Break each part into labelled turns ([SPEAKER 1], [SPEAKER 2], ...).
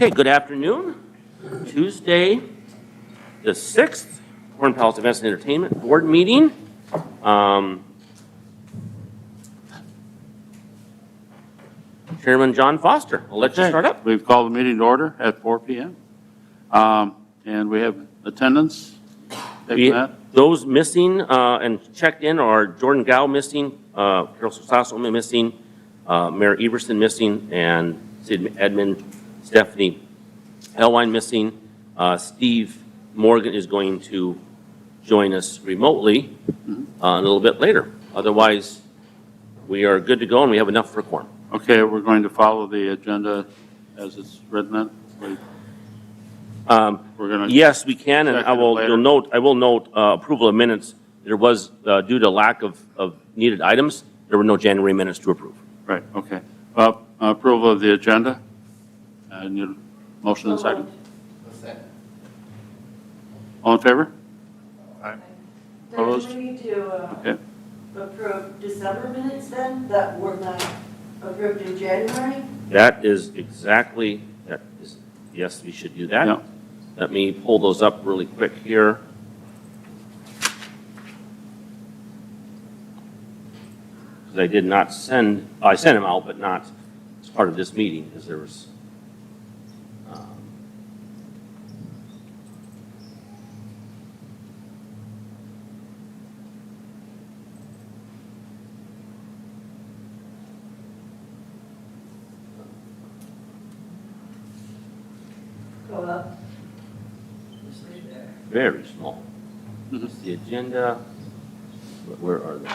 [SPEAKER 1] Okay, good afternoon. Tuesday, the 6th, Corn Palace Events and Entertainment Board meeting. Chairman John Foster, I'll let you start up.
[SPEAKER 2] We've called the meeting to order at 4 p.m. And we have attendance.
[SPEAKER 1] Those missing and checked in are Jordan Gow missing, Carol Sasso missing, Mayor Everson missing, and Sid Edmund, Stephanie Elwine missing. Steve Morgan is going to join us remotely a little bit later. Otherwise, we are good to go and we have enough for a quorum.
[SPEAKER 2] Okay, we're going to follow the agenda as it's written. We're going to.
[SPEAKER 1] Yes, we can, and I will note approval of minutes. There was, due to lack of needed items, there were no January minutes to approve.
[SPEAKER 2] Right, okay. Approval of the agenda. Need a motion and second? All in favor? Opposed?
[SPEAKER 3] Then we need to
[SPEAKER 2] Okay.
[SPEAKER 3] approve December minutes then, that were not approved in January?
[SPEAKER 1] That is exactly, yes, we should do that.
[SPEAKER 2] Yeah.
[SPEAKER 1] Let me pull those up really quick here. Because I did not send, I sent them out, but not as part of this meeting, because there was,
[SPEAKER 3] Go up.
[SPEAKER 1] very small. It's the agenda. Where are they?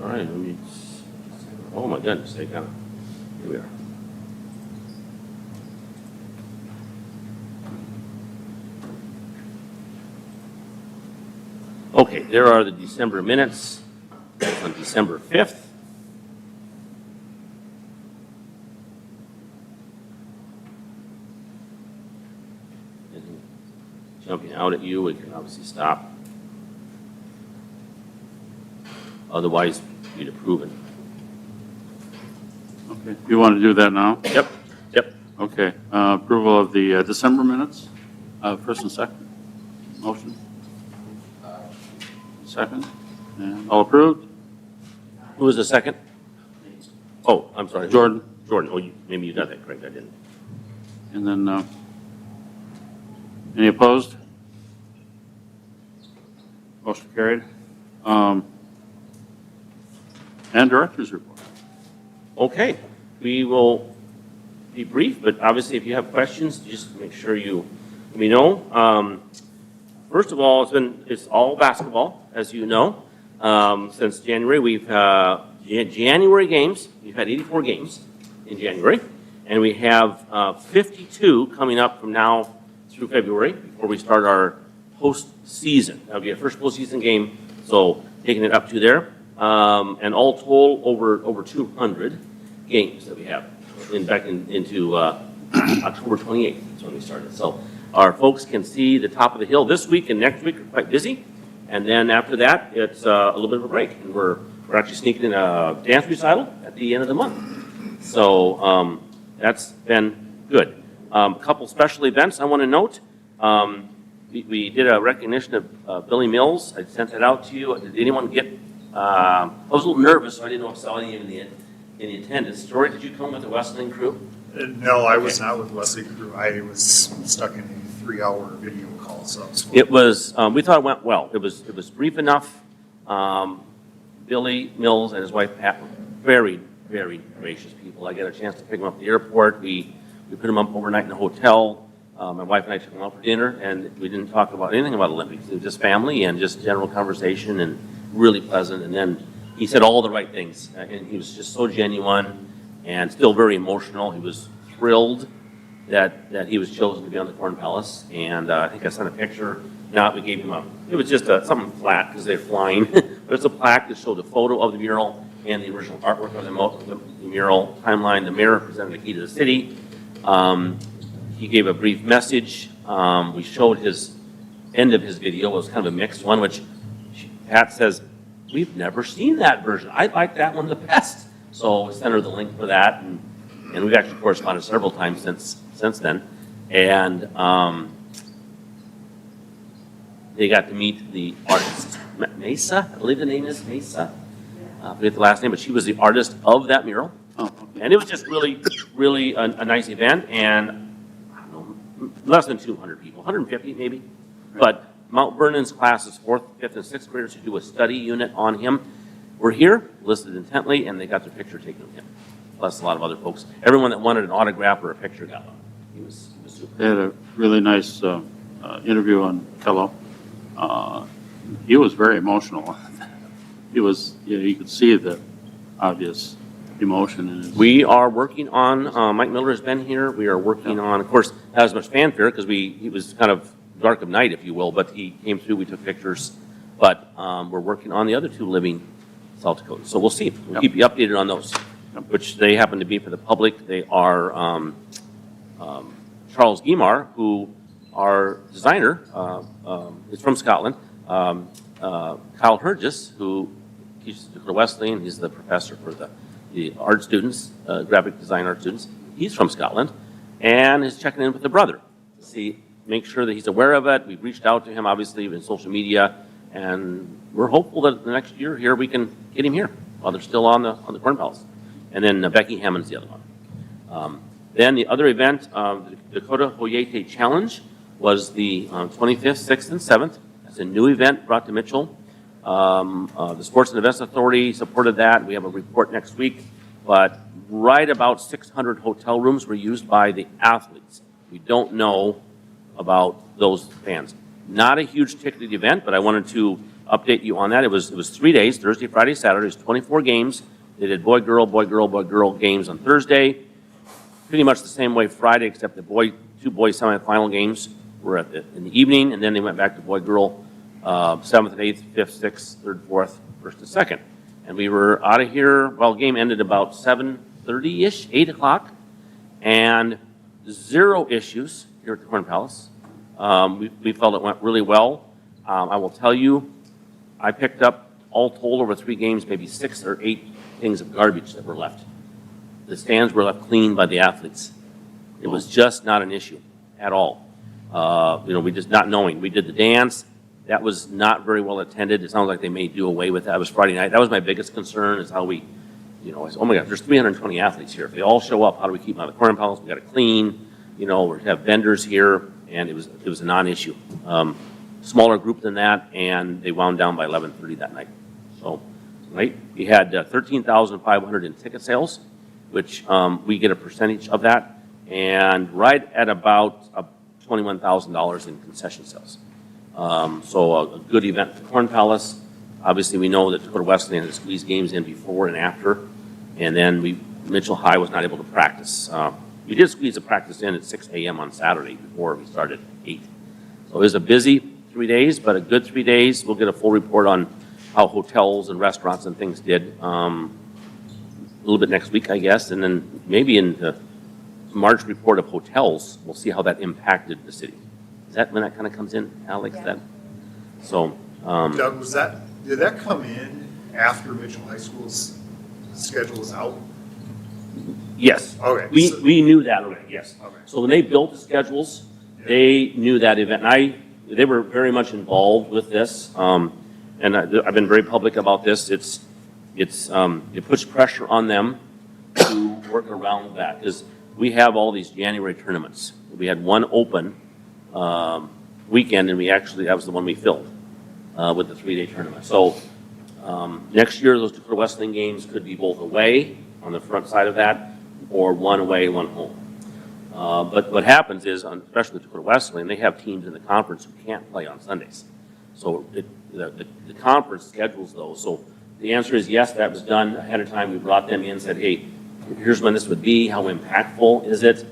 [SPEAKER 1] All right, let me, oh my goodness, they got, here we are. Okay, there are the December minutes on December 5th. And jumping out at you, we can obviously stop. Otherwise, you'd approve it.
[SPEAKER 2] Okay. You want to do that now?
[SPEAKER 1] Yep, yep.
[SPEAKER 2] Okay. Approval of the December minutes, first and second. Motion? Second? And all approved?
[SPEAKER 1] Who was the second? Oh, I'm sorry.
[SPEAKER 2] Jordan.
[SPEAKER 1] Jordan, oh, maybe you got that correct, I didn't.
[SPEAKER 2] And then, any opposed? Motion carried. And director's report.
[SPEAKER 1] Okay, we will be brief, but obviously if you have questions, just make sure you let me know. First of all, it's all basketball, as you know. Since January, we've January games. We've had 84 games in January, and we have 52 coming up from now through February before we start our postseason. That'll be our first postseason game, so taking it up to there. And all told, over 200 games that we have into October 28th. That's when we started. So our folks can see the top of the hill this week and next week are quite busy. And then after that, it's a little bit of a break. And we're actually sneaking in a dance recital at the end of the month. So that's been good. A couple special events I want to note. We did a recognition of Billy Mills. I sent that out to you. Did anyone get I was a little nervous, so I didn't know if I saw any of the attendance. Story, did you come with the Wesleyan crew?
[SPEAKER 4] No, I was not with Wesley Crew. I was stuck in a 3-hour video call, so I was.
[SPEAKER 1] It was, we thought it went well. It was brief enough. Billy Mills and his wife Pat were very, very gracious people. I got a chance to pick them up at the airport. We We put him up overnight in a hotel. My wife and I took him out for dinner, and we didn't talk about anything about Olympics. It was just family and just general conversation, and really pleasant. And then he said all the right things, and he was just so genuine and still very emotional. He was thrilled that he was chosen to be on the Corn Palace, and I think I sent a picture. Now we gave him it was just something flat because they're flying, but it's a plaque that showed a photo of the mural and the original artwork of the mural timeline. The mayor presented a key to the city. He gave a brief message. We showed his end of his video. It was kind of a mixed one, which Pat says, we've never seen that version. I like that one the best. So we sent her the link for that, and we've actually corresponded several times since then. And they got to meet the artist, Mesa, I believe the name is Mesa. I forget the last name, but she was the artist of that mural.
[SPEAKER 2] Oh, okay.
[SPEAKER 1] And it was just really a nice event, and I don't know, less than 200 people, 150 maybe. But Mount Vernon's classes, 4th, 5th, and 6th graders who do a study unit on him were here, listened intently, and they got their picture taken with him. Plus a lot of other folks. Everyone that wanted an autograph or a picture got one. He was super.
[SPEAKER 2] They had a really nice interview on Kello. He was very emotional. He was, you could see the obvious emotion in his.
[SPEAKER 1] We are working on, Mike Miller has been here. We are working on, of course, not as much fanfare because he was kind of dark of night, if you will, but he came through, we took pictures. But we're working on the other 2 living South Dakota. So we'll see. We'll keep you updated on those, which they happen to be for the public. They are Charles Guimar, who our designer is from Scotland. Kyle Hergis, who teaches at Dakota Wesleyan, he's the professor for the art students, graphic design art students. He's from Scotland, and is checking in with the brother to make sure that he's aware of it. We've reached out to him, obviously, in social media, and we're hopeful that the next year here we can get him here while they're still on the Corn Palace. And then Becky Hammond's the other one. Then the other event, the Dakota Hoyete Challenge, was the 25th, 6th, and 7th. It's a new event brought to Mitchell. The Sports and Events Authority supported that. We have a report next week. But right about 600 hotel rooms were used by the athletes. We don't know about those fans. Not a huge ticketed event, but I wanted to update you on that. It was 3 days, Thursday, Friday, Saturday. It was 24 games. They did boy, girl, boy, girl, boy, girl games on Thursday. Pretty much the same way Friday, except the 2 boys semifinal games were in the evening, and then they went back to boy, girl, 7th and 8th, 5th, 6th, 3rd, 4th, 1st and 2nd. And we were out of here, well, game ended about 7:30-ish, 8 o'clock, and 0 issues here at the Corn Palace. We felt it went really well. I will tell you, I picked up, all told over 3 games, maybe 6 or 8 things of garbage that were left. The stands were left clean by the athletes. It was just not an issue at all. We just not knowing. We did the dance. That was not very well attended. It sounds like they may do away with that. It was Friday night. That was my biggest concern is how we, I said, oh my God, there's 320 athletes here. If they all show up, how do we keep them out of the Corn Palace? We got to clean, we have vendors here, and it was a non-issue. Smaller group than that, and they wound down by 11:30 that night. So, right, we had 13,500 in ticket sales, which we get a percentage of that, and right at about $21,000 in concession sales. So a good event for Corn Palace. Obviously, we know that Dakota Wesleyan had to squeeze games in before and after, and then Mitchell High was not able to practice. We did squeeze a practice in at 6 a.m. on Saturday before we started at 8. So it was a busy 3 days, but a good 3 days. We'll get a full report on how hotels and restaurants and things did a little bit next week, I guess, and then maybe in the March report of hotels, we'll see how that impacted the city. Is that when that kind of comes in, Alex?
[SPEAKER 3] Yeah.
[SPEAKER 1] That, so,
[SPEAKER 4] Doug, did that come in after Mitchell High School's schedule was out?
[SPEAKER 1] yes.
[SPEAKER 4] Okay.
[SPEAKER 1] We knew that already, yes.
[SPEAKER 4] Okay.
[SPEAKER 1] So when they built the schedules, they knew that event. And they were very much involved with this. And I've been very public about this. It puts pressure on them to work around that. Because we have all these January tournaments. We had one open weekend, and that was the one we filled with the 3-day tournament. So next year, those Dakota Wesleyan games could be both away on the front side of that, or one away, one home. But what happens is, especially with Dakota Wesleyan, they have teams in the conference who can't play on Sundays. So the conference schedules those. So the answer is yes, that was done ahead of time. We brought them in, said, hey, here's when this would be, how impactful is it?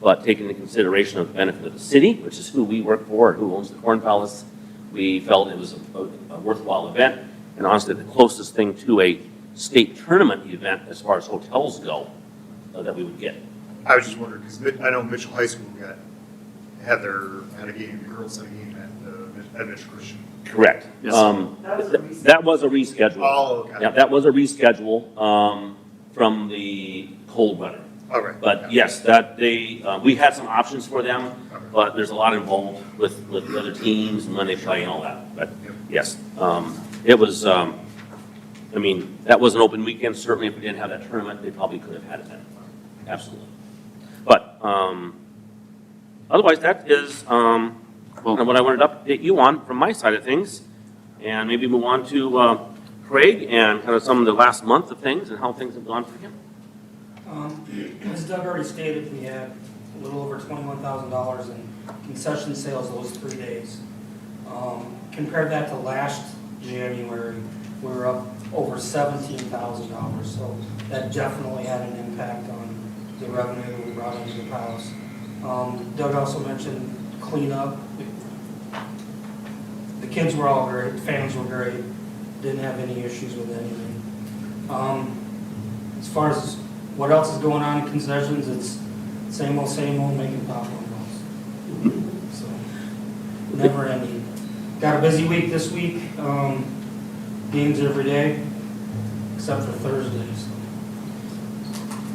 [SPEAKER 1] But taking into consideration of the benefit of the city, which is who we work for, who owns the Corn Palace, we felt it was a worthwhile event. And honestly, the closest thing to a state tournament event as far as hotels go that we would get.
[SPEAKER 4] I was just wondering, because I know Mitchell High School had a game, the girls had a game at Mitchell Christian.
[SPEAKER 1] Correct.
[SPEAKER 2] Yes.
[SPEAKER 1] That was a reschedule.
[SPEAKER 4] Oh, okay.
[SPEAKER 1] Yeah, that was a reschedule from the cold weather.
[SPEAKER 4] All right.
[SPEAKER 1] But yes, that we had some options for them, but there's a lot involved with the other teams and when they play and all that. But yes, it was, that was an open weekend. Certainly if we didn't have that tournament, they probably could have had it then. Absolutely. But otherwise, that is kind of what I wanted to update you on from my side of things. And maybe move on to Craig and kind of some of the last month of things and how things have gone for him.
[SPEAKER 5] As Doug already stated, we had a little over $21,000 in concession sales those 3 days. Compare that to last January, we were up over $17,000. So that definitely had an impact on the revenue that we brought into the palace. Doug also mentioned cleanup. The kids were all great, fans were great, didn't have any issues with anything. As far as what else is going on in concessions, it's same old making popcorn balls. So, never ending. Got a busy week this week, games every day, except for Thursday, so.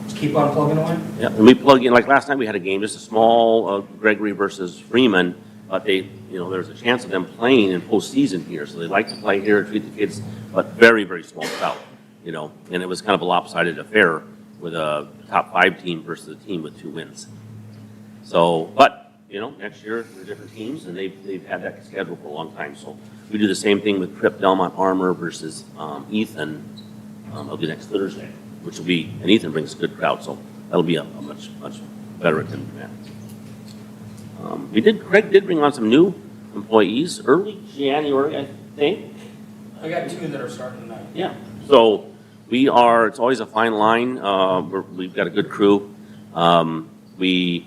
[SPEAKER 5] Just keep on plugging away.
[SPEAKER 1] Yeah, and we plug in, like last night we had a game, just a small Gregory versus Freeman, but there's a chance of them playing in postseason here, so they like to play here, treat the kids, but very, very small crowd, and it was kind of a lopsided affair with a top 5 team versus a team with 2 wins. So, but, next year they're different teams and they've had that scheduled for a long time. So we do the same thing with Tripp Delmont Armor versus Ethan. It'll be next Thursday, which will be, and Ethan brings a good crowd, so that'll be a much better attended event. Craig did bring on some new employees early January, I think.
[SPEAKER 5] I got 2 that are starting tonight.
[SPEAKER 1] Yeah, so it's always a fine line. We've got a good crew. We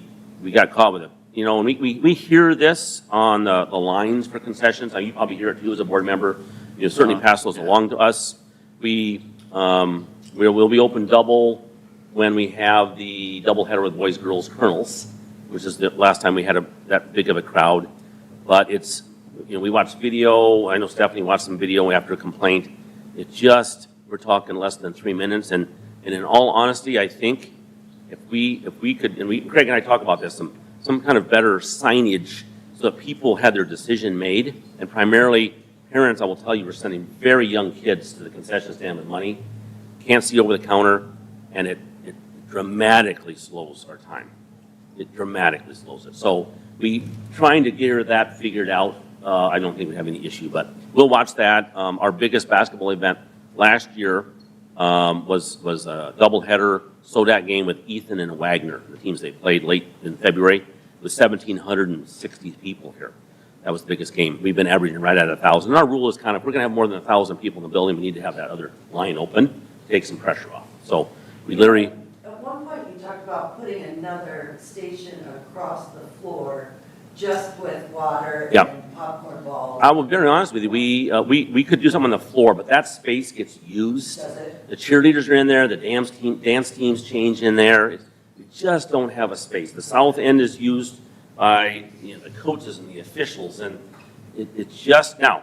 [SPEAKER 1] got caught with it. And we hear this on the lines for concessions. You probably hear it too as a board member. You certainly pass those along to us. We'll be open double when we have the double header with boys, girls, colonels, which is the last time we had that big of a crowd. But it's, we watched video. I know Stephanie watched some video after a complaint. We're talking less than 3 minutes. And in all honesty, I think if we could, Craig and I talk about this, some kind of better signage so that people had their decision made. And primarily, parents, I will tell you, are sending very young kids to the concession stand with money, can't see over the counter, and it dramatically slows our time. It dramatically slows it. So we trying to get that figured out. I don't think we have any issue, but we'll watch that. Our biggest basketball event last year was a doubleheader SODAC game with Ethan and Wagner, the teams they played late in February. It was 1,760 people here. That was the biggest game. We've been averaging right at 1,000. And our rule is if we're going to have more than 1,000 people in the building, we need to have that other line open to take some pressure off. So we literally.
[SPEAKER 3] At one point, you talked about putting another station across the floor just with water and popcorn balls.
[SPEAKER 1] I will be very honest with you. We could do something on the floor, but that space gets used.
[SPEAKER 3] Does it?
[SPEAKER 1] The cheerleaders are in there. The dance teams change in there. We just don't have a space. The south end is used by the coaches and the officials, and it's just now.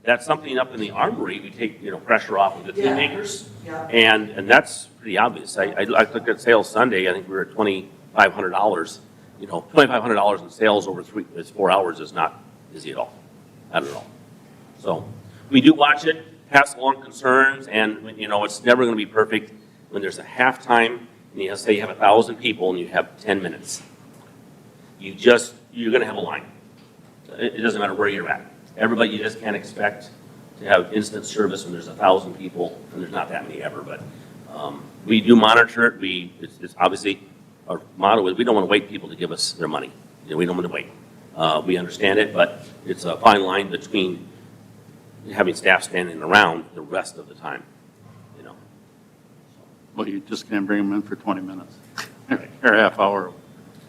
[SPEAKER 1] That's something up in the armory. We take pressure off of the team makers, and that's pretty obvious. I looked at sales Sunday. I think we were at $2,500. $2,500 in sales over 4 hours is not easy at all, not at all. So we do watch it, pass along concerns, and it's never going to be perfect when there's a halftime and you say you have 1,000 people and you have 10 minutes. You're going to have a line. It doesn't matter where you're at. Everybody, you just can't expect to have instant service when there's 1,000 people, and there's not that many ever. But we do monitor it. It's obviously our motto is, we don't want to wait people to give us their money. You know, we don't want to wait. We understand it, but it's a fine line between having staff standing around the rest of the time, you know.
[SPEAKER 2] Well, you just can't bring them in for 20 minutes or a half hour.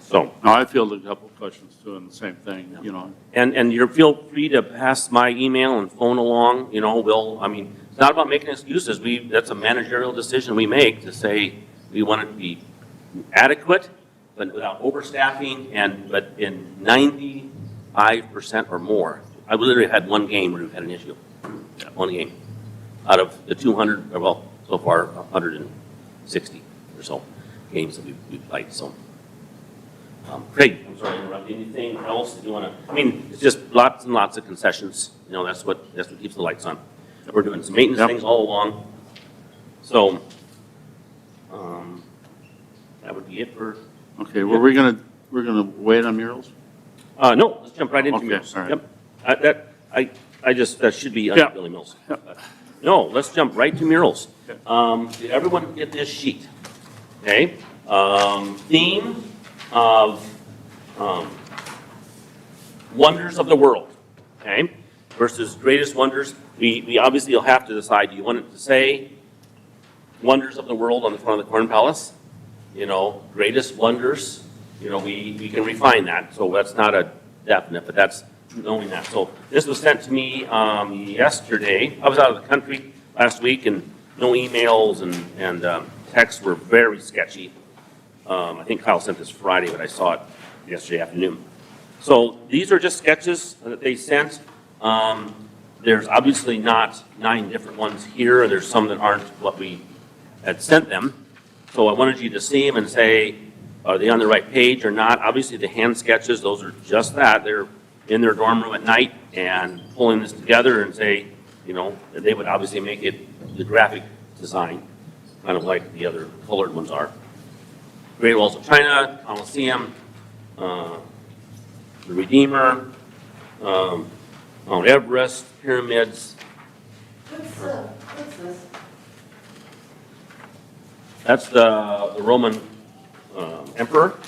[SPEAKER 1] So,
[SPEAKER 2] No, I fielded a couple of questions too, and the same thing, you know.
[SPEAKER 1] and you're, feel free to pass my email and phone along, you know, it's not about making excuses. That's a managerial decision we make to say, we want it to be adequate, but without overstaffing, but in 95% or more. I literally had one game where we've had an issue. One game. Out of the 200, or well, so far, 160 or so games that we've played, so. Craig, I'm sorry to interrupt. Anything else that you want to, it's just lots and lots of concessions. You know, that's what keeps the lights on. We're doing some maintenance things all along. So, that would be it for.
[SPEAKER 2] Okay, well, we're gonna wait on murals?
[SPEAKER 1] No, let's jump right into
[SPEAKER 2] Okay,
[SPEAKER 1] Mills.
[SPEAKER 2] all right.
[SPEAKER 1] Yep. That should be
[SPEAKER 2] Yeah.
[SPEAKER 1] Billy Mills. No, let's jump right to murals. Did everyone get this sheet? Okay, theme of, wonders of the world, okay? Versus greatest wonders. We obviously will have to decide, do you want it to say wonders of the world on the front of the Corn Palace? You know, greatest wonders, you know, we can refine that, so that's not a definite, but that's knowing that. So this was sent to me yesterday. I was out of the country last week, and no emails and texts were very sketchy. I think Kyle sent this Friday, but I saw it yesterday afternoon. So these are just sketches that they sent. There's obviously not 9 different ones here, and there's some that aren't what we had sent them. So I wanted you to see them and say, are they on the right page or not? Obviously, the hand sketches, those are just that. They're in their dorm room at night and pulling this together and say, you know, they would obviously make it the graphic design, kind of like the other colored ones are. Great Walls of China, Colosseum, the Redeemer, Mount Everest, pyramids.
[SPEAKER 3] What's this?
[SPEAKER 1] That's the Roman emperor.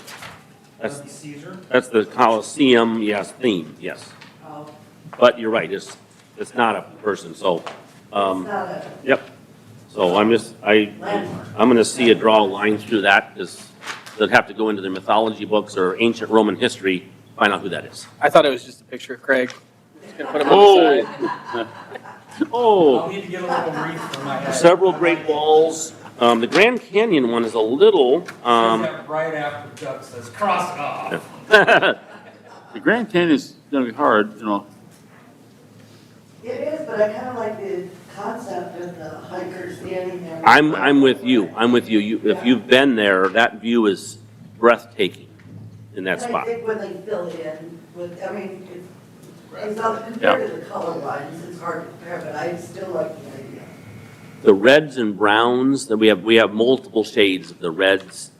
[SPEAKER 5] That's Caesar.
[SPEAKER 1] That's the Colosseum, yes, theme, yes.
[SPEAKER 3] Oh,
[SPEAKER 1] But you're right, it's not a person, so,
[SPEAKER 3] it's not a
[SPEAKER 1] yep. So
[SPEAKER 3] landmark.
[SPEAKER 1] I'm gonna see a draw a line through that, because they'll have to go into their mythology books or ancient Roman history, find out who that is.
[SPEAKER 6] I thought it was just a picture of Craig. Just gonna put him on the side.
[SPEAKER 1] Oh,
[SPEAKER 5] I'll need to get a little brief for my head.
[SPEAKER 1] several great walls. The Grand Canyon one is a little,
[SPEAKER 5] Says that right after Doug says, cross it off.
[SPEAKER 2] The Grand Canyon is gonna be hard, you know.
[SPEAKER 3] It is, but I kind of like the concept of the hiker standing there.
[SPEAKER 1] I'm with you. If you've been there, that view is breathtaking in that
[SPEAKER 3] And I
[SPEAKER 1] spot.
[SPEAKER 3] think when they fill it in with, it's not compared to the color lines, it's hard to compare, but I still like the idea.
[SPEAKER 1] The reds and browns, that we have multiple shades of the reds,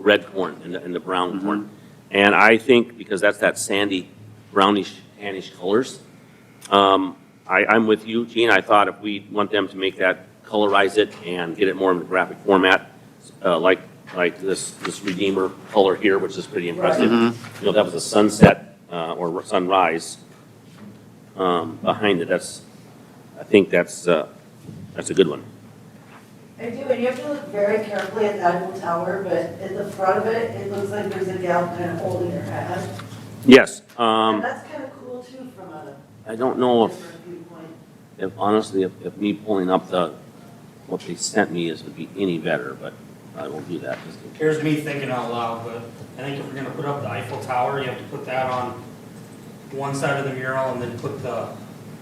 [SPEAKER 1] red corn and the brown corn. And I think because that's that sandy, brownish, tannish colors, I'm with you, Gene. I thought if we want them to make that, colorize it and get it more in the graphic format, like this Redeemer color here, which is pretty impressive. You know, that was a sunset or sunrise behind it. I think that's a good one.
[SPEAKER 3] I do, and you have to look very carefully at that Eiffel Tower, but at the front of it, it looks like there's a gal kind of holding her head.
[SPEAKER 1] Yes.
[SPEAKER 3] And that's kind of cool too from a
[SPEAKER 1] I don't know
[SPEAKER 3] different viewpoint.
[SPEAKER 1] if honestly, if me pulling up what they sent me would be any better, but I will do that.
[SPEAKER 5] Here's me thinking out loud, but I think if we're gonna put up the Eiffel Tower, you have to put that on one side of the mural and then put the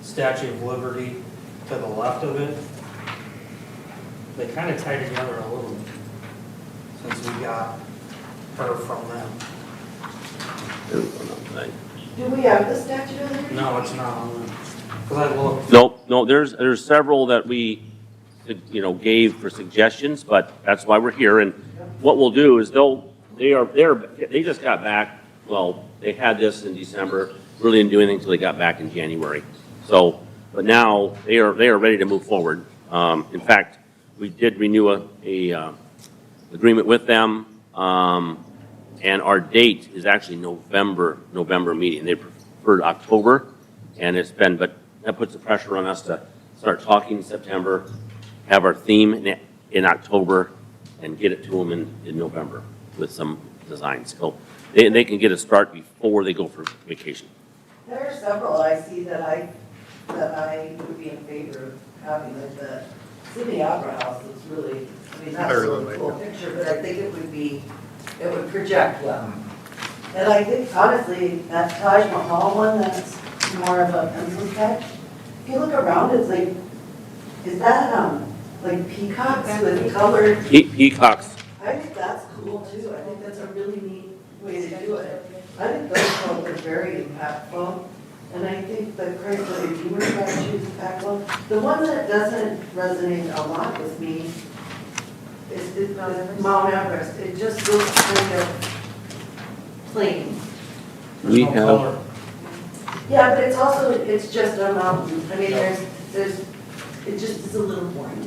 [SPEAKER 5] Statue of Liberty to the left of it. They kind of tie together a little bit, since we got her from them.
[SPEAKER 1] There we go, no, right.
[SPEAKER 3] Do we have the Statue of Liberty?
[SPEAKER 5] No, it's not on them. Because I looked.
[SPEAKER 1] No, there's several that we, gave for suggestions, but that's why we're here. And what we'll do is they just got back, well, they had this in December, really didn't do anything until they got back in January. So, but now they are ready to move forward. In fact, we did renew a agreement with them And our date is actually November meeting. They preferred October, and it's been, but that puts the pressure on us to start talking in September, have our theme in October, and get it to them in November with some designs. So they can get a start before they go for vacation.
[SPEAKER 3] There are several I see that I would be in favor of having, like the Sydney Opera House looks really, I mean, that's
[SPEAKER 4] I
[SPEAKER 3] a
[SPEAKER 4] really
[SPEAKER 3] really
[SPEAKER 4] like
[SPEAKER 3] cool
[SPEAKER 4] it.
[SPEAKER 3] picture, but I think it would project well. And I think honestly, that Taj Mahal one, that's more of a pencil sketch. If you look around, it's like, is that, like peacocks with colored?
[SPEAKER 1] Peacocks.
[SPEAKER 3] I think that's cool too. I think that's a really neat way to do it. I think those both are very impactful. And I think the Christ the Redeemer statue is impactful. The one that doesn't resonate a lot with me is Mount Everest. It just looks kind of plain.
[SPEAKER 1] We
[SPEAKER 5] No
[SPEAKER 1] have,
[SPEAKER 5] color.
[SPEAKER 3] Yeah, but it's just a mountain. I mean, it just is a little boring.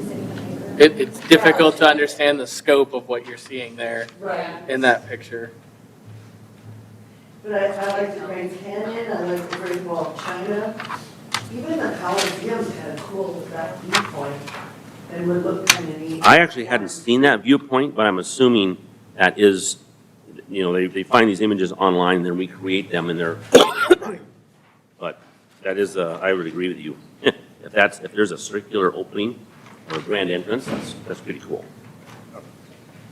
[SPEAKER 6] It's difficult to understand the scope of what you're seeing there
[SPEAKER 3] Right.
[SPEAKER 6] in that picture.
[SPEAKER 3] But I like the Grand Canyon, I like the Great Wall of China. Even the Coliseum's kind of cool with that viewpoint and would look kind of neat.
[SPEAKER 1] I actually hadn't seen that viewpoint, but I'm assuming that is, they find these images online and then recreate them in their, but that is, I would agree with you. If there's a circular opening or a grand entrance, that's pretty cool.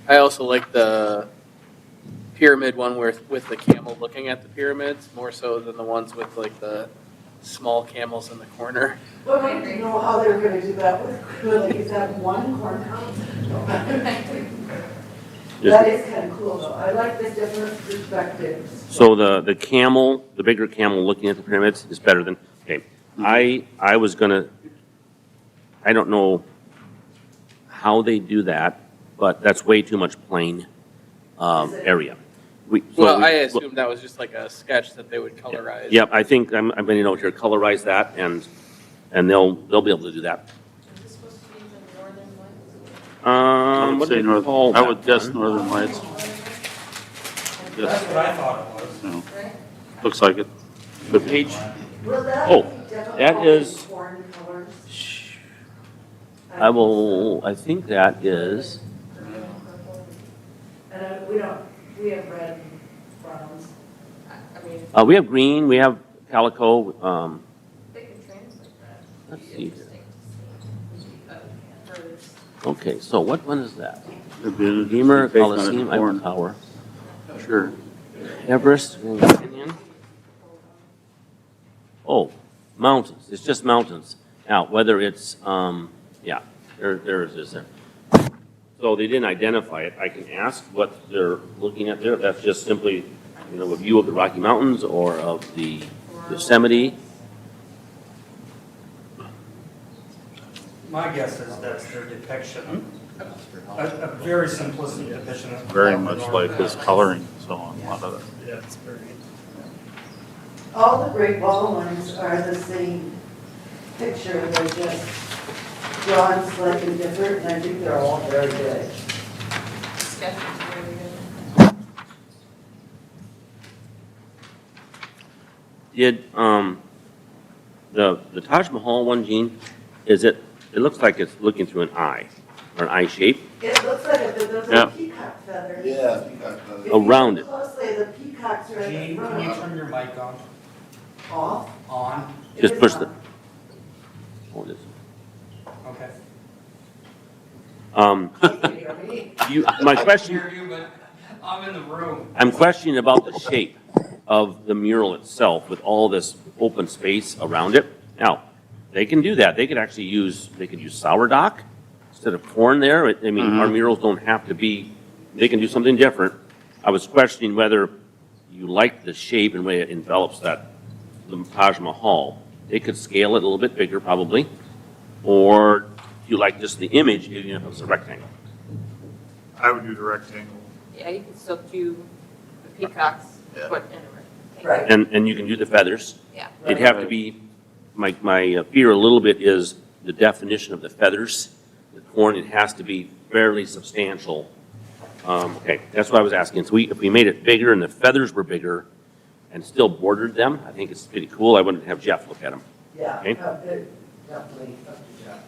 [SPEAKER 6] I also like the pyramid one with the camel looking at the pyramids, more so than the ones with like the small camels in the corner.
[SPEAKER 3] But I didn't know how they were gonna do that with, like, is that one corn cob? That is kind of cool though. I like the different perspectives.
[SPEAKER 1] So the camel, the bigger camel looking at the pyramids is better than, okay. I was gonna, I don't know how they do that, but that's way too much plain area.
[SPEAKER 6] Well, I assumed that was just like a sketch that they would colorize.
[SPEAKER 1] Yep, I think, I'm going to here, colorize that, and they'll be able to do that.
[SPEAKER 7] Is this supposed to be the northern lights?
[SPEAKER 2] I
[SPEAKER 1] What
[SPEAKER 2] would
[SPEAKER 1] do
[SPEAKER 2] say
[SPEAKER 1] they call
[SPEAKER 2] I
[SPEAKER 1] that
[SPEAKER 2] would guess
[SPEAKER 1] one?
[SPEAKER 2] Northern Lights.
[SPEAKER 5] That's
[SPEAKER 2] Yes,
[SPEAKER 5] what I thought it was.
[SPEAKER 2] you know,
[SPEAKER 7] Right?
[SPEAKER 2] looks like it.
[SPEAKER 1] The page,
[SPEAKER 3] Will that
[SPEAKER 1] Oh,
[SPEAKER 3] be different
[SPEAKER 1] that is-
[SPEAKER 3] corn colors?
[SPEAKER 1] I think that is,
[SPEAKER 3] And we have red and browns.
[SPEAKER 7] I mean,
[SPEAKER 1] we have green, we have calico,
[SPEAKER 7] they can translate that.
[SPEAKER 1] let's
[SPEAKER 7] It'd
[SPEAKER 1] see
[SPEAKER 7] be
[SPEAKER 1] here.
[SPEAKER 7] interesting to see. Birds.
[SPEAKER 1] Okay, so what one is that?
[SPEAKER 2] It'd be an
[SPEAKER 1] Redeemer,
[SPEAKER 2] interesting take on it,
[SPEAKER 1] Coliseum, Eiffel
[SPEAKER 2] corn.
[SPEAKER 1] Tower,
[SPEAKER 2] Sure.
[SPEAKER 1] Everest, Grand Canyon. Oh, mountains, it's just mountains. Now, whether it's, yeah, there it is there. So they didn't identify it. I can ask what they're looking at there. That's just simply, a view of the Rocky Mountains or of the Yosemite.
[SPEAKER 5] My guess is that's their depiction. A very simplistic depiction. of
[SPEAKER 2] Very
[SPEAKER 5] the
[SPEAKER 2] much
[SPEAKER 5] Northern
[SPEAKER 2] like his
[SPEAKER 5] Lights.
[SPEAKER 2] coloring and so on, a lot of it.
[SPEAKER 5] Yeah, it's very.
[SPEAKER 3] All the Great Wall ones are the same picture, they're just drawn slightly different, and I think they're all very good.
[SPEAKER 7] Sketch is really good.
[SPEAKER 1] Did, the Taj Mahal one, Gene, it looks like it's looking through an eye, or an eye shape.
[SPEAKER 3] It looks like those
[SPEAKER 2] Yeah.
[SPEAKER 3] are peacock feathers.
[SPEAKER 8] Yeah, peacock feathers.
[SPEAKER 3] If you
[SPEAKER 1] Around
[SPEAKER 3] look
[SPEAKER 1] it.
[SPEAKER 3] closely, the peacocks are at
[SPEAKER 5] Gene,
[SPEAKER 3] the
[SPEAKER 5] can you
[SPEAKER 3] front,
[SPEAKER 5] turn your mic on?
[SPEAKER 3] off.
[SPEAKER 5] On?
[SPEAKER 3] It
[SPEAKER 1] Just
[SPEAKER 3] is
[SPEAKER 1] push
[SPEAKER 3] on.
[SPEAKER 1] the, oh, it is.
[SPEAKER 5] Okay.
[SPEAKER 3] You can hear me.
[SPEAKER 1] My
[SPEAKER 5] I can
[SPEAKER 1] question,
[SPEAKER 5] hear you, but I'm in the room.
[SPEAKER 1] I'm questioning about the shape of the mural itself with all this open space around it. Now, they can do that. They could use sourdock instead of corn there. I mean, our murals don't have to be, they can do something different. I was questioning whether you like the shape and way it envelops the Taj Mahal. They could scale it a little bit bigger probably, or you like just the image, if it's a rectangle.
[SPEAKER 4] I would do the rectangle.
[SPEAKER 7] Yeah, you can still do the peacocks,
[SPEAKER 8] Yeah.
[SPEAKER 7] but in a rectangle.
[SPEAKER 3] Right.
[SPEAKER 1] And you can do the feathers.
[SPEAKER 7] Yeah.
[SPEAKER 1] It'd have to be, my fear a little bit is the definition of the feathers. The corn, it has to be fairly substantial Okay, that's what I was asking. So if we made it bigger and the feathers were bigger and still bordered them, I think it's pretty cool. I wouldn't have Jeff look at them.
[SPEAKER 3] Yeah,
[SPEAKER 1] Okay.
[SPEAKER 3] definitely up to Jeff.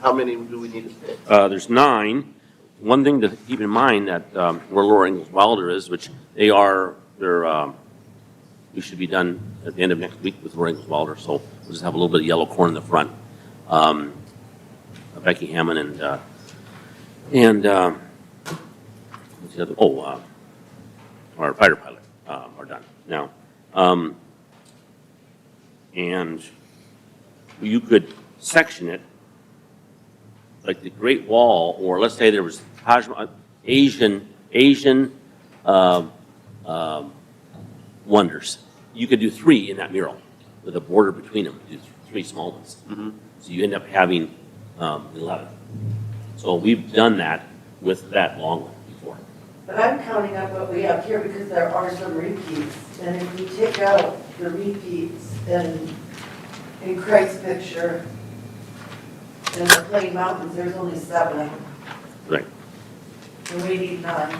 [SPEAKER 6] How many do we need to fit?
[SPEAKER 1] There's 9. One thing to keep in mind that where Laura Ingalls Wilder is, which we should be done at the end of next week with Laura Ingalls Wilder, so we'll just have a little bit of yellow corn in the front. Becky Hammond and what's the other? Our fighter pilot are done now. And you could section it like the Great Wall, or let's say there was Asian wonders. You could do 3 in that mural with a border between them, do 3 small ones. So you end up having 11. So we've done that with that long one before.
[SPEAKER 3] But I'm counting up what we have here because there are some repeats. And if you take out the repeats in Craig's picture, in the Plain Mountains, there's only 7,
[SPEAKER 1] Right.
[SPEAKER 3] and we need 9.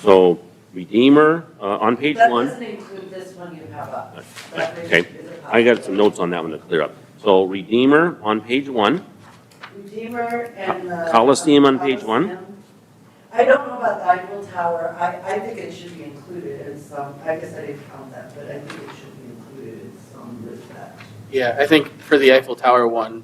[SPEAKER 1] So Redeemer on page
[SPEAKER 3] That
[SPEAKER 1] 1.
[SPEAKER 3] doesn't include this one you have up. That
[SPEAKER 1] Okay,
[SPEAKER 3] is a
[SPEAKER 1] I got some notes on that one to clear up. So Redeemer on page 1.
[SPEAKER 3] Redeemer and the.
[SPEAKER 1] Coliseum on page 1.
[SPEAKER 3] Coliseum. I don't know about the Eiffel Tower. I think it should be included in some, I guess I didn't count that, but I think it should be included in some with that.
[SPEAKER 6] Yeah, I think for the Eiffel Tower one,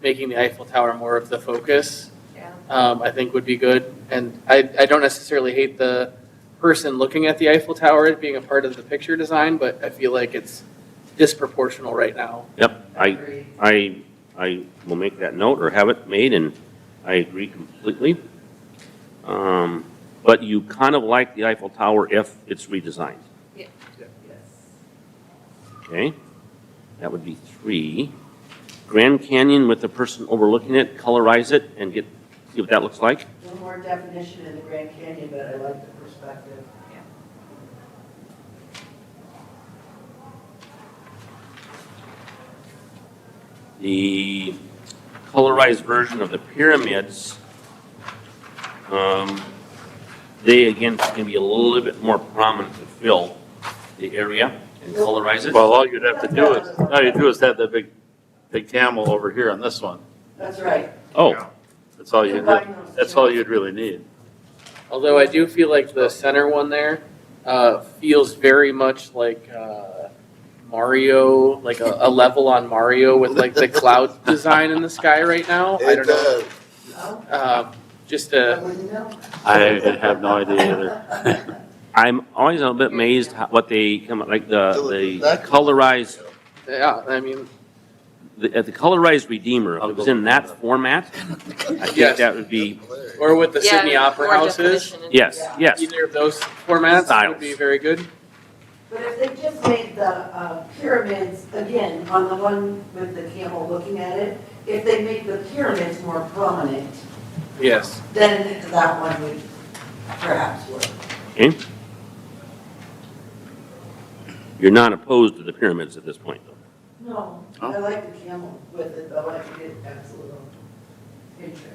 [SPEAKER 6] making the Eiffel Tower more of the focus,
[SPEAKER 7] Yeah.
[SPEAKER 6] I think would be good. And I don't necessarily hate the person looking at the Eiffel Tower being a part of the picture design, but I feel like it's disproportional right now.
[SPEAKER 1] Yep,
[SPEAKER 3] Agreed.
[SPEAKER 1] I will make that note or have it made, and I agree completely. But you kind of like the Eiffel Tower if it's redesigned,
[SPEAKER 3] Yes.
[SPEAKER 1] okay? That would be 3. Grand Canyon with the person overlooking it, colorize it and see what that looks like.
[SPEAKER 3] No more definition in the Grand Canyon, but I like the perspective.
[SPEAKER 1] The colorized version of the pyramids, they again can be a little bit more prominent to fill the area and colorize it.
[SPEAKER 2] Well, all you'd have to do is have that big camel over here on this one.
[SPEAKER 3] That's right.
[SPEAKER 1] Oh,
[SPEAKER 2] That's all you'd really need.
[SPEAKER 6] Although I do feel like the center one there feels very much like Mario, like a level on Mario with like the cloud design in the sky right now. I don't know.
[SPEAKER 3] No?
[SPEAKER 6] Just
[SPEAKER 3] I wouldn't know.
[SPEAKER 2] I have no idea either.
[SPEAKER 1] I'm always a little bit amazed what they come up, like the colorized,
[SPEAKER 6] yeah, I mean,
[SPEAKER 1] the colorized Redeemer, if it was in that format, I think
[SPEAKER 6] Yes.
[SPEAKER 1] that would be,
[SPEAKER 6] or what the Sydney
[SPEAKER 7] Yeah,
[SPEAKER 6] Opera
[SPEAKER 7] more
[SPEAKER 6] House is.
[SPEAKER 7] definition in-
[SPEAKER 1] yes, yes.
[SPEAKER 6] Either of those formats
[SPEAKER 1] Styles.
[SPEAKER 6] would be very good.
[SPEAKER 3] But if they just made the pyramids, again, on the one with the camel looking at it, if they made the pyramids more prominent,
[SPEAKER 6] Yes.
[SPEAKER 3] then that one would perhaps work.
[SPEAKER 1] Okay? You're not opposed to the pyramids at this point, though?
[SPEAKER 3] No,
[SPEAKER 2] Oh.
[SPEAKER 3] I like the camel with it, though, I think it adds a little interest.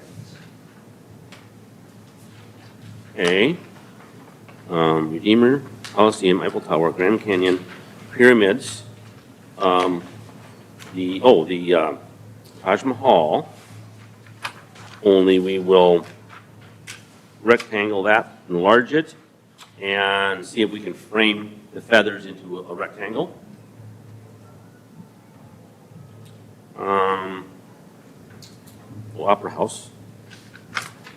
[SPEAKER 1] Okay. Redeemer, Coliseum, Eiffel Tower, Grand Canyon, pyramids, the Taj Mahal, only we will rectangle that, enlarge it, and see if we can frame the feathers into a rectangle. Opera House.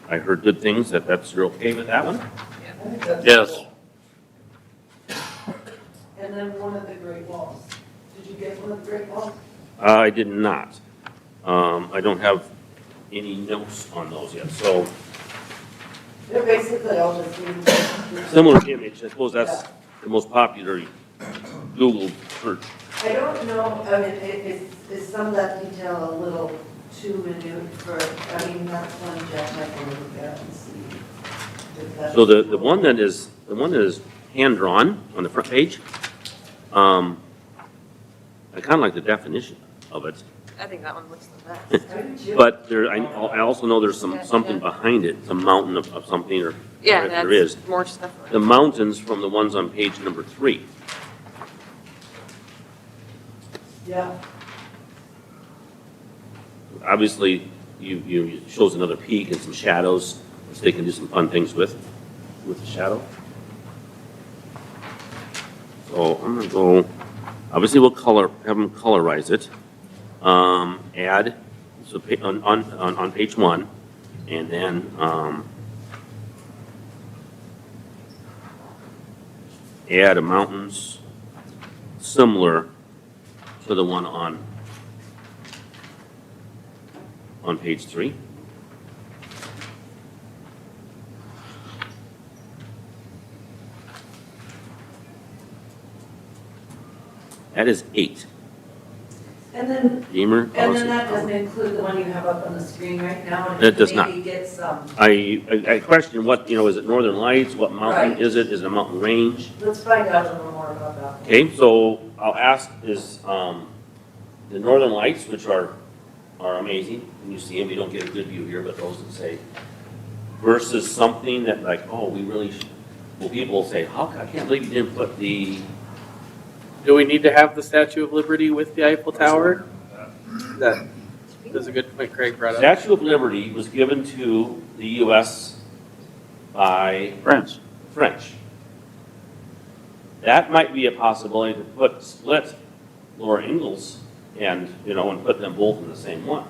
[SPEAKER 1] I heard good things, you're okay with that one?
[SPEAKER 3] I think that's
[SPEAKER 2] Yes.
[SPEAKER 3] cool. And then one of the Great Walls. Did you get one of the Great Walls?
[SPEAKER 1] I did not. I don't have any notes on those yet, so
[SPEAKER 3] They're basically all the same.
[SPEAKER 1] similar image, I suppose that's the most popular Google search.
[SPEAKER 3] I don't know, I mean, is some of that detail a little too minute for, I mean, that's one Jack might want to look at and see. if that's-
[SPEAKER 1] So the one that is hand-drawn on the front page, I kind of like the definition of it.
[SPEAKER 7] I think that one looks the best.
[SPEAKER 3] I do too.
[SPEAKER 1] But there, I also know there's something behind it, some mountain of something, or
[SPEAKER 7] Yeah,
[SPEAKER 1] if there is.
[SPEAKER 7] that's more stuff.
[SPEAKER 1] The mountains from the ones on page number 3.
[SPEAKER 3] Yeah,
[SPEAKER 1] Obviously, it shows another peak and some shadows, which they can do some fun things with the shadow. So I'm gonna go, obviously we'll have them colorize it. Add, so on page 1, and then, add a mountains similar to the one on page 3. That is 8.
[SPEAKER 3] and then,
[SPEAKER 1] Gamer,
[SPEAKER 3] and
[SPEAKER 1] policy.
[SPEAKER 3] then that doesn't include the one you have up on the screen right now. and
[SPEAKER 1] It does not.
[SPEAKER 3] Maybe get some,
[SPEAKER 1] I question what, is it Northern Lights? What mountain
[SPEAKER 3] Right.
[SPEAKER 1] is it? Is it a mountain range?
[SPEAKER 3] let's find out a little more about that.
[SPEAKER 1] Okay, so I'll ask is, the Northern Lights, which are amazing, when you see them, you don't get a good view here, but those that say, versus something that like, oh, we really should, well, people will say, I can't believe you didn't put the,
[SPEAKER 6] Do we need to have the Statue of Liberty with the Eiffel Tower? That's a good point Craig brought up.
[SPEAKER 1] Statue of Liberty was given to the U.S. by
[SPEAKER 2] France.
[SPEAKER 1] French. That might be a possibility to split Laura Ingalls and, and put them both in the same one.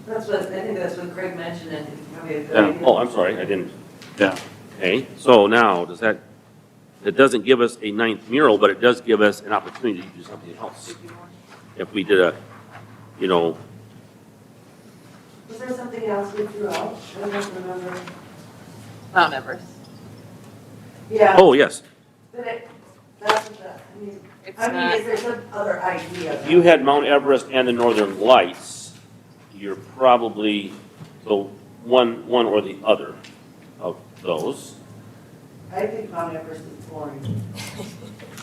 [SPEAKER 3] I think that's what Craig mentioned, and it's probably a good
[SPEAKER 2] Yeah.
[SPEAKER 3] idea.
[SPEAKER 1] Oh, I'm sorry, I didn't.
[SPEAKER 2] Yeah.
[SPEAKER 1] Okay, so now, it doesn't give us a 9th mural, but it does give us an opportunity to do something else. If we did
[SPEAKER 3] Was there something else we threw out? I don't remember.
[SPEAKER 7] Mount Everest.
[SPEAKER 3] Yeah.
[SPEAKER 1] oh, yes,
[SPEAKER 3] But that's what
[SPEAKER 7] It's
[SPEAKER 3] I mean,
[SPEAKER 7] not,
[SPEAKER 3] is there some other idea?
[SPEAKER 1] if you had Mount Everest and the Northern Lights, you're probably, so one or the other of those.
[SPEAKER 3] I think Mount Everest is boring.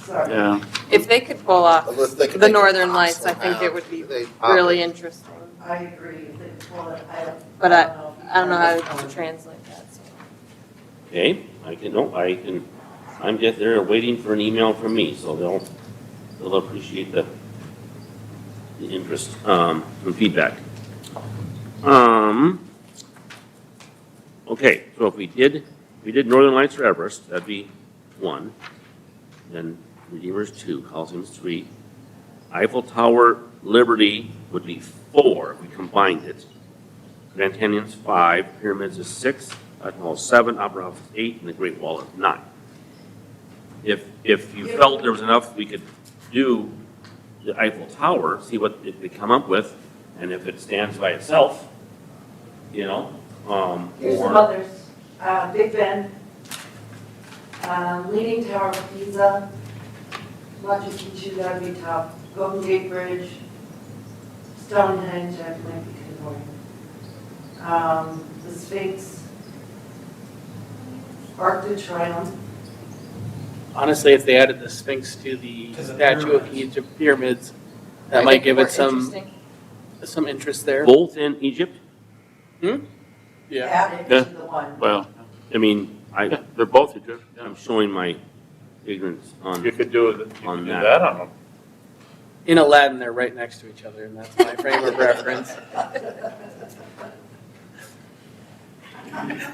[SPEAKER 3] Sorry.
[SPEAKER 2] Yeah.
[SPEAKER 7] if they could pull off
[SPEAKER 8] Unless they could
[SPEAKER 7] the
[SPEAKER 8] make it
[SPEAKER 7] Northern
[SPEAKER 8] pop
[SPEAKER 7] Lights, I think
[SPEAKER 8] somehow.
[SPEAKER 7] it would be
[SPEAKER 8] They pop
[SPEAKER 7] really
[SPEAKER 8] it.
[SPEAKER 7] interesting.
[SPEAKER 3] I agree. If they pull it,
[SPEAKER 7] But
[SPEAKER 3] I don't know. if you
[SPEAKER 7] I don't know
[SPEAKER 3] can
[SPEAKER 7] how to
[SPEAKER 3] respond.
[SPEAKER 7] translate that, so.
[SPEAKER 1] Okay, I'm just there waiting for an email from me, so they'll appreciate the interest, and feedback. Okay, so if we did Northern Lights or Everest, that'd be 1. Then Redeemer's 2, Coliseum's 3. Eiffel Tower, Liberty would be 4 if we combined it. Grand Canyon's 5, Pyramids is 6, Taj Mahal is 7, Opera House is 8, and the Great Wall is 9. If you felt there was enough, we could do the Eiffel Tower, see what they come up with, and if it stands by itself,
[SPEAKER 3] Here's some
[SPEAKER 1] or,
[SPEAKER 3] others. Big Ben, Leaning Tower of Pisa, Machu Picchu, that'd be top. Golden Gate Bridge, Stonehenge, that might be annoying. The Sphinx, Arc de Triomphe.
[SPEAKER 6] Honestly, if they added the Sphinx to the
[SPEAKER 5] To the
[SPEAKER 6] Statue of
[SPEAKER 5] pyramids.
[SPEAKER 6] Egypt pyramids, that
[SPEAKER 7] Make
[SPEAKER 6] might give
[SPEAKER 7] more
[SPEAKER 6] it some
[SPEAKER 7] interesting.
[SPEAKER 6] interest there.
[SPEAKER 1] both in Egypt?
[SPEAKER 6] Yeah.
[SPEAKER 3] Add it
[SPEAKER 2] Yeah.
[SPEAKER 3] to the one.
[SPEAKER 2] Well,
[SPEAKER 1] I mean,
[SPEAKER 2] yeah, they're both Egyptian.
[SPEAKER 1] I'm showing my ignorance on,
[SPEAKER 2] You could do
[SPEAKER 1] On that.
[SPEAKER 2] that on them.
[SPEAKER 6] In Aladdin, they're right next to each other, and that's my frame of reference.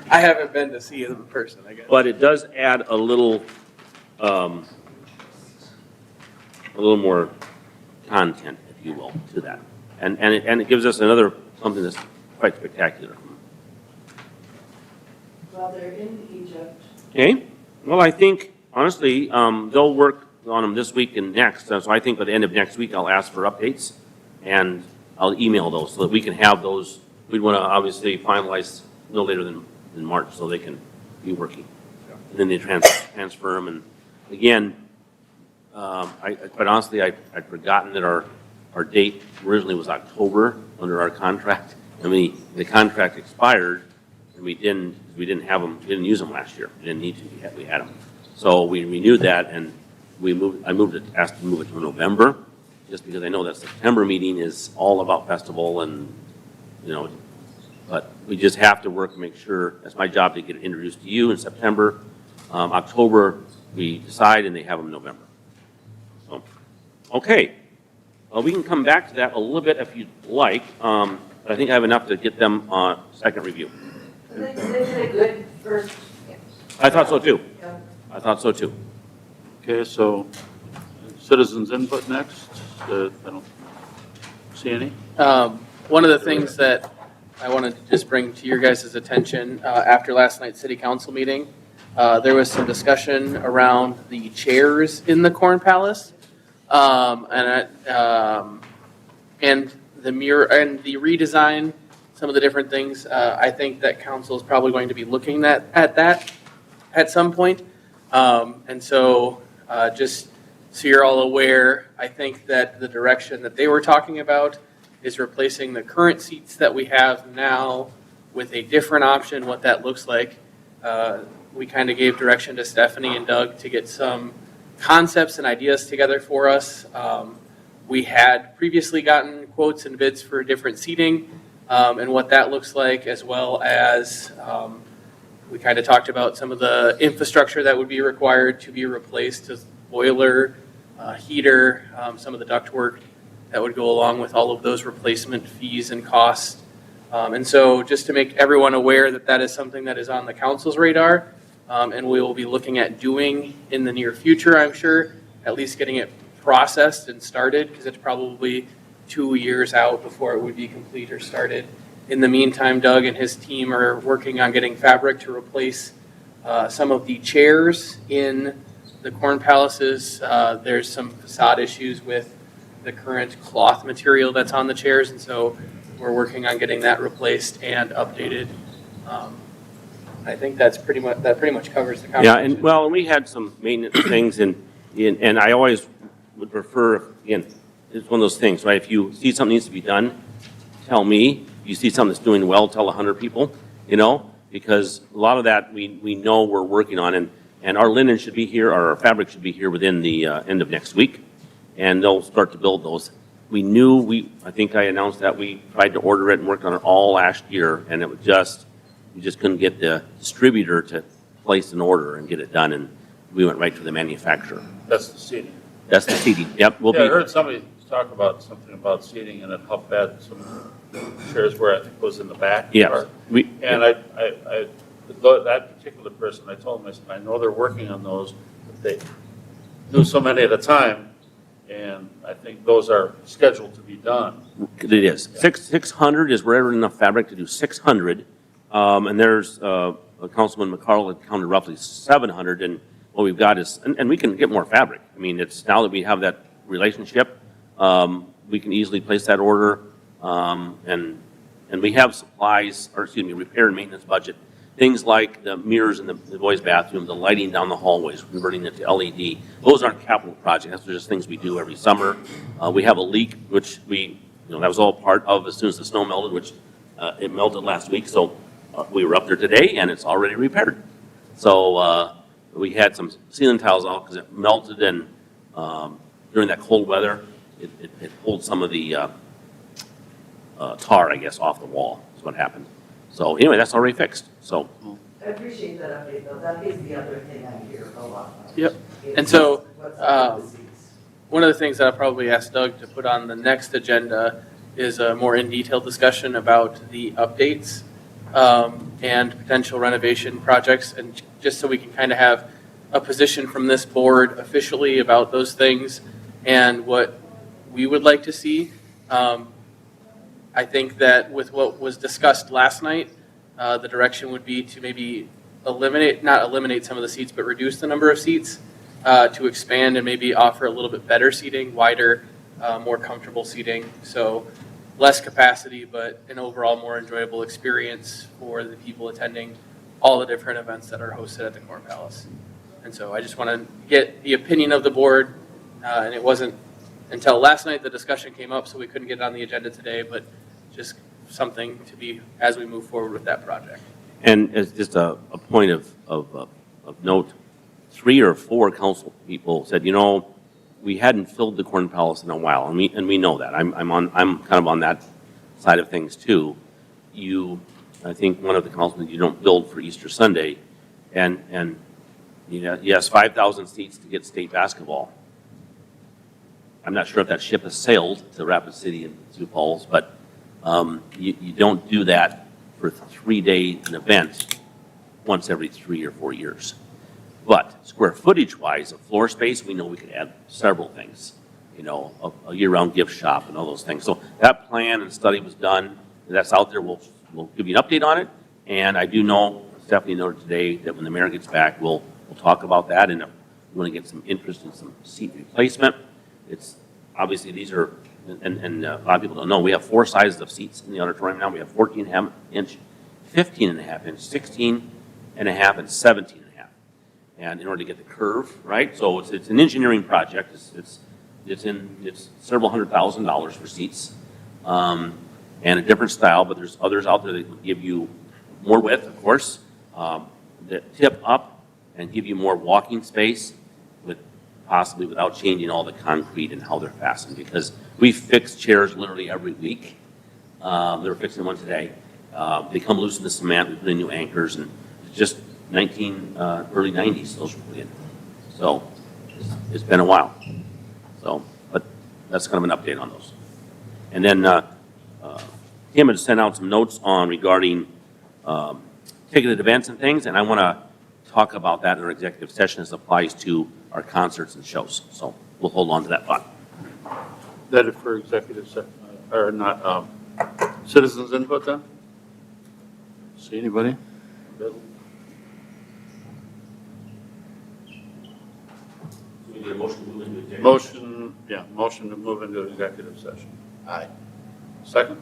[SPEAKER 6] I haven't been to see them in person, I guess.
[SPEAKER 1] but it does add a little more content, if you will, to that. And it gives us something that's quite spectacular.
[SPEAKER 3] Well, they're in Egypt.
[SPEAKER 1] Okay, well, I think, honestly, they'll work on them this week and next, so I think by the end of next week, I'll ask for updates, and I'll email those, so that we can have those. We'd want to obviously finalize no later than March, so they can be working. And then they transfer them, and again, quite honestly, I'd forgotten that our date originally was October under our contract. I mean, the contract expired, and we didn't use them last year. We didn't need to, we had them. So we renewed that, and asked to move it to November, just because I know that September meeting is all about festival and, you know, but we just have to work to make sure, that's my job to get it introduced to you in September. October, we decide, and they have them in November. So, okay. We can come back to that a little bit if you'd like, but I think I have enough to get them on second review.
[SPEAKER 3] They did a good first,
[SPEAKER 1] I thought so too.
[SPEAKER 3] yeah.
[SPEAKER 1] I thought so too.
[SPEAKER 2] Okay, so citizens input next. I don't see any.
[SPEAKER 6] One of the things that I wanted to just bring to your guys' attention, after last night's city council meeting, there was some discussion around the chairs in the Corn Palace. And the mirror, and the redesign, some of the different things. I think that council is probably going to be looking at that at some point. And so, just so you're all aware, I think that the direction that they were talking about is replacing the current seats that we have now with a different option, what that looks like. We kind of gave direction to Stephanie and Doug to get some concepts and ideas together for us. We had previously gotten quotes and bids for different seating and what that looks like, as well as we kind of talked about some of the infrastructure that would be required to be replaced, as boiler, heater, some of the ductwork that would go along with all of those replacement fees and costs. And so just to make everyone aware that that is something that is on the council's radar, and we will be looking at doing in the near future, I'm sure, at least getting it processed and started, because it's probably 2 years out before it would be complete or started. In the meantime, Doug and his team are working on getting fabric to replace some of the chairs in the Corn Palaces. There's some facade issues with the current cloth material that's on the chairs, and so we're working on getting that replaced and updated. I think that pretty much covers the conversation.
[SPEAKER 1] Yeah, and well, we had some maintenance things, and I always would prefer, again, it's one of those things, right? If you see something needs to be done, tell me. If you see something that's doing well, tell 100 people, you know, because a lot of that we know we're working on, and our linen should be here, or our fabric should be here within the end of next week, and they'll start to build those. We knew, I think I announced that we tried to order it and worked on it all last year, and it was we just couldn't get the distributor to place an order and get it done, and we went right to the manufacturer.
[SPEAKER 2] That's the seating.
[SPEAKER 1] That's the seating. Yep, we'll
[SPEAKER 2] Yeah, I
[SPEAKER 1] be,
[SPEAKER 2] heard somebody talk about something about seating and how bad some chairs were, I think it was in the back.
[SPEAKER 1] yes.
[SPEAKER 2] part.
[SPEAKER 1] We,
[SPEAKER 2] And that particular person, I told him, I said, I know they're working on those, but they do so many at a time, and I think those are scheduled to be done.
[SPEAKER 1] it is. 600 is rare enough fabric to do 600, and there's, Councilman McCarl had counted roughly 700, and what we've got is, and we can get more fabric. I mean, it's now that we have that relationship, we can easily place that order, and we have supplies, or excuse me, repair and maintenance budget. Things like the mirrors in the boys' bathroom, the lighting down the hallways, converting it to LED. Those aren't capital projects. Those are just things we do every summer. We have a leak, which that was all part of as soon as the snow melted, which it melted last week. So we were up there today, and it's already repaired. So we had some ceiling tiles out because it melted, and during that cold weather, it pulled some of the tar, I guess, off the wall. Is what happened. So anyway, that's already fixed. So
[SPEAKER 3] I appreciate that update, though. That is the other thing I hear a lot.
[SPEAKER 6] Yep.
[SPEAKER 3] is
[SPEAKER 6] And so,
[SPEAKER 3] what's up with the seats.
[SPEAKER 6] one of the things that I'll probably ask Doug to put on the next agenda is a more in-detail discussion about the updates and potential renovation projects, and just so we can kind of have a position from this board officially about those things and what we would like to see. I think that with what was discussed last night, the direction would be to maybe not eliminate some of the seats, but reduce the number of seats to expand and maybe offer a little bit better seating, wider, more comfortable seating. So less capacity, but an overall more enjoyable experience for the people attending all the different events that are hosted at the Corn Palace. And so I just want to get the opinion of the board, and it wasn't until last night the discussion came up, so we couldn't get it on the agenda today, but just something to be as we move forward with that project.
[SPEAKER 1] And as just a point of note, 3 or 4 council people said, we hadn't filled the Corn Palace in a while, and we know that. I'm kind of on that side of things too. I think one of the councilmen, you don't build for Easter Sunday, and yes, 5,000 seats to get state basketball. I'm not sure if that ship has sailed to Rapid City and Sioux Falls, but you don't do that for a 3-day event once every 3 or 4 years. But square footage wise, of floor space, we know we could add several things, a year-round gift shop and all those things. So that plan and study was done. That's out there. We'll give you an update on it. And I do know, Stephanie noted today, that when the mayor gets back, we'll talk about that. And if we want to get some interest in some seat replacement, it's obviously these are, and a lot of people don't know, we have 4 sizes of seats in the auditorium now. We have 14.5 inch, 15.5 inch, 16.5, and 17.5. And in order to get the curve, right? So it's an engineering project. It's several $100,000 for seats, and a different style. But there's others out there that will give you more width, of course, that tip up and give you more walking space, possibly without changing all the concrete and how they're fastened. Because we fix chairs literally every week. They're fixing one today. They come loose in the cement. We put in new anchors, and it's just early 90s, those were put in. So it's been a while. So, but that's kind of an update on those. And then Tim had sent out some notes regarding ticketed events and things, and I want to talk about that in our executive session as it applies to our concerts and shows. So we'll hold on to that thought.
[SPEAKER 2] That is for executive session, or not, citizens input then? See anybody? Bill?
[SPEAKER 1] We need a motion to move into executive.
[SPEAKER 2] Motion to move into executive session. Aye. Second?